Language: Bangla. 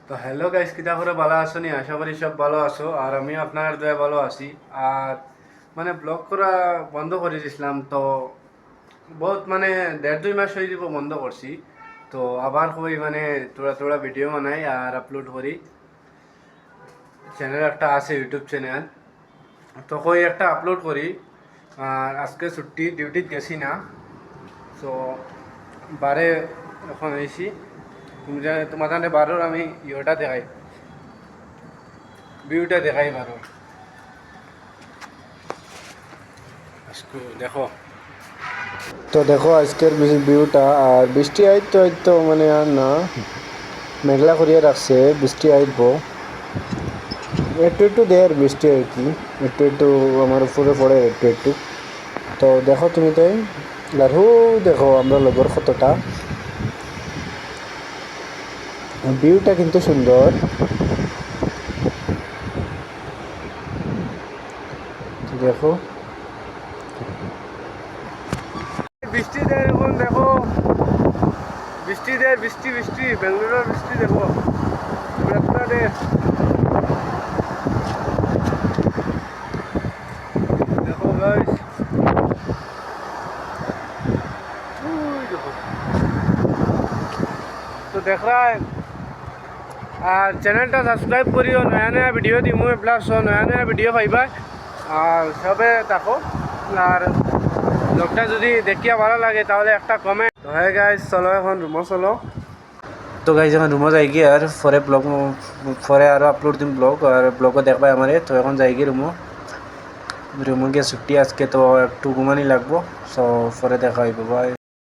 তো হ্যালো গাইস, কিতা করে ভালো আছো নি? আশা করি সব ভালো আছো। আর আমি আপনার দয়া ভালো আছি। আর মানে ব্লগ করা বন্ধ করে দিয়েছিলাম, তো বহুত মানে 1.5-2 মাস হয়ে যাব বন্ধ করছি। তো আবার কই মানে তোরা তোরা ভিডিও বানাই আর আপলোড করি। চ্যানেল একটা আছে, ইউটিউব চ্যানেল। তো কই একটা আপলোড করি। আর আজকে ছুটি, ডিউটি গেছি না। তো বারে এখন এসি তোমাদের বারোর আমি ইয়েটা দেখাই, ভিউটা দেখাই বারোর। আজকে দেখো, তো দেখো আজকের ভিউটা। আর বৃষ্টি আইতো আইতো মানে আর না, মেঘলা করিয়া রাখছে, বৃষ্টি আইব একটু একটু দেয় আর বৃষ্টি আর কি, একটু একটু আমার উপরে পড়ে একটু একটু। তো দেখো তুমি তাই লারহু, দেখো আমরা লগর কতটা, ভিউটা কিন্তু সুন্দর। দেখো বৃষ্টি দেয় এখন, দেখো বৃষ্টি দেয়, বৃষ্টি বৃষ্টি বেঙ্গালুরুর বৃষ্টি দেখো পুরা দেয়। দেখো গাইস, তো দেখ রা है। আর চ্যানেলটা সাবস্ক্রাইব করিও, নয়া নয়া ভিডিও দিমু প্লাস নয়া নয়া ভিডিও পাইবা। আর সবে দেখো। আর ব্লগটা যদি দেখিয়া ভালো লাগে তাহলে একটা কমেন্ট। তো হ্যাঁ গাইস, চলো এখন রুমো চলো। তো গাইস এখন রুমো যাই গিয়ে, আর পরে ব্লগ পরে আরও আপলোড দিম ব্লগ, আর ব্লগও দেখবা আমারে। তো এখন যাই গিয়ে রুমো, রুমো গিয়ে ছুটি আজকে, তো একটু ঘুমানি লাগবো। সো পরে দেখা হইব, বাই।